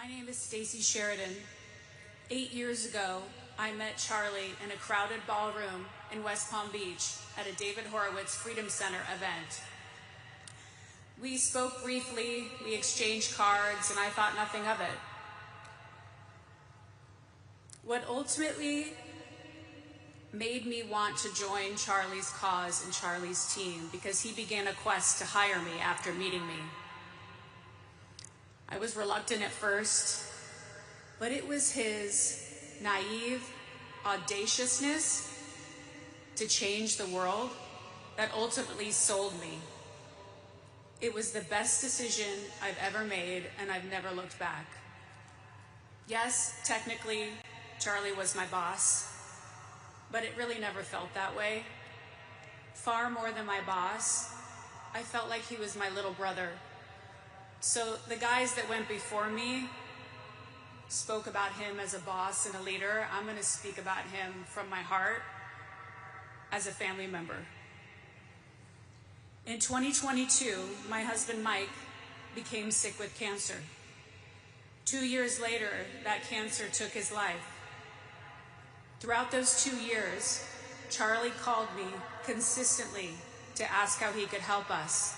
My name is Stacy Sheridan. 8 years ago, I met Charlie in a crowded ballroom in West Palm Beach at a David Horowitz Freedom Center event. We spoke briefly, we exchanged cards, and I thought nothing of it. What ultimately made me want to join Charlie's cause and Charlie's team, because he began a quest to hire me after meeting me. I was reluctant at first, but it was his naive audaciousness to change the world that ultimately sold me. It was the best decision I've ever made, and I've never looked back. Yes, technically, Charlie was my boss, but it really never felt that way. Far more than my boss, I felt like he was my little brother. So the guys that went before me spoke about him as a boss and a leader. I'm going to speak about him from my heart as a family member. In 2022, my husband Mike became sick with cancer. 2 years later, that cancer took his life. Throughout those 2 years, Charlie called me consistently to ask how he could help us.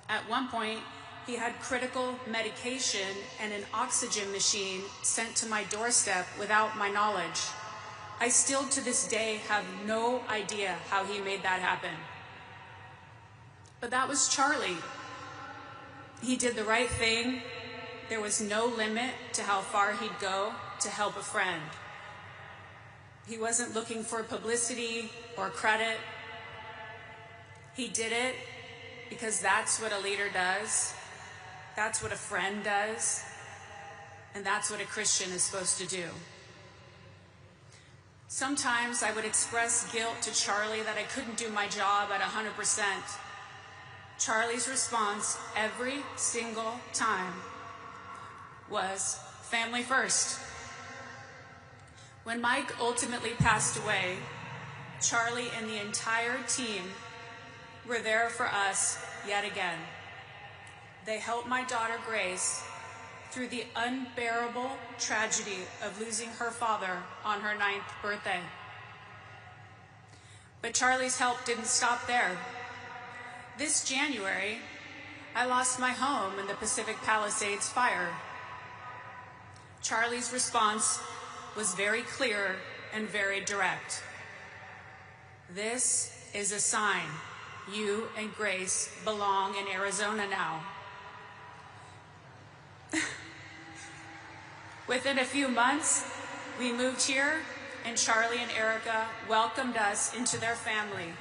At one point, he had critical medication and an oxygen machine sent to my doorstep without my knowledge. I still to this day have no idea how he made that happen. But that was Charlie. He did the right thing. There was no limit to how far he'd go to help a friend. He wasn't looking for publicity or credit. He did it because that's what a leader does. That's what a friend does. And that's what a Christian is supposed to do. Sometimes I would express guilt to Charlie that I couldn't do my job at 100%. Charlie's response every single time was family first. When Mike ultimately passed away, Charlie and the entire team were there for us yet again. They helped my daughter Grace through the unbearable tragedy of losing her father on her 9th birthday. But Charlie's help didn't stop there. This January, I lost my home in the Pacific Palisades fire. Charlie's response was very clear and very direct. This is a sign. You and Grace belong in Arizona now. Within a few months, we moved here, and Charlie and Erica welcomed us into their family.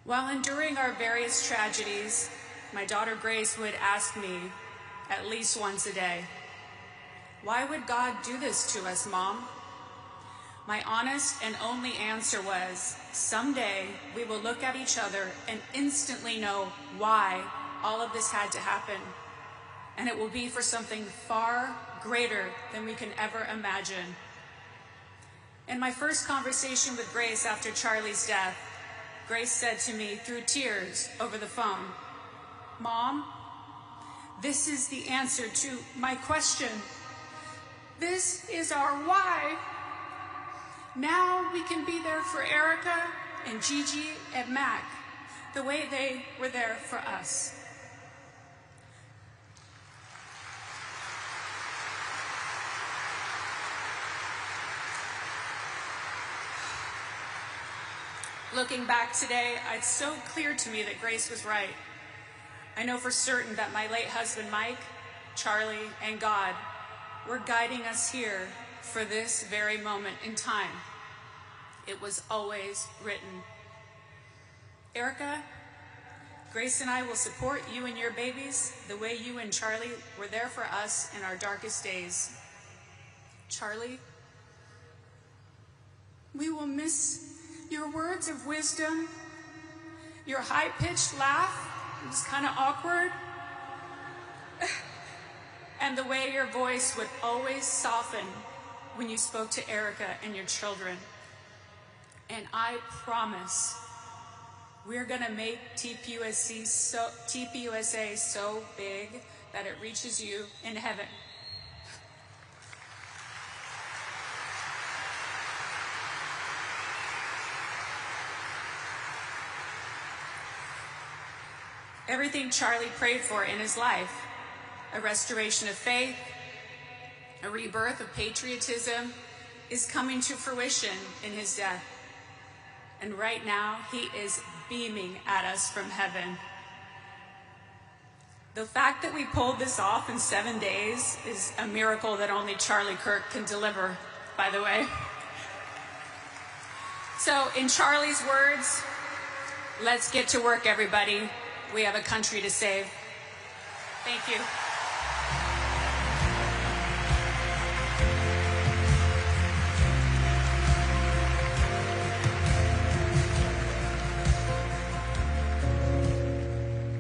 While enduring our various tragedies, my daughter Grace would ask me at least once a day, "Why would God do this to us, Mom?" My honest and only answer was, someday we will look at each other and instantly know why all of this had to happen. And it will be for something far greater than we can ever imagine. In my first conversation with Grace after Charlie's death, Grace said to me through tears over the phone, "Mom, this is the answer to my question. This is our why. Now we can be there for Erica and Gigi and Mac the way they were there for us." Looking back today, it's so clear to me that Grace was right. I know for certain that my late husband Mike, Charlie, and God were guiding us here for this very moment in time. It was always written. Erica, Grace and I will support you and your babies the way you and Charlie were there for us in our darkest days. Charlie, we will miss your words of wisdom, your high-pitched laugh, it was kind of awkward, and the way your voice would always soften when you spoke to Erica and your children. And I promise we're gonna make TPUSA so big that it reaches you in heaven. Everything Charlie prayed for in his life, a restoration of faith, a rebirth of patriotism, is coming to fruition in his death. And right now, he is beaming at us from heaven. The fact that we pulled this off in 7 days is a miracle that only Charlie Kirk can deliver, by the way. So, in Charlie's words, let's get to work, everybody. We have a country to save. Thank you.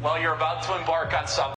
Well, you're about to embark on something.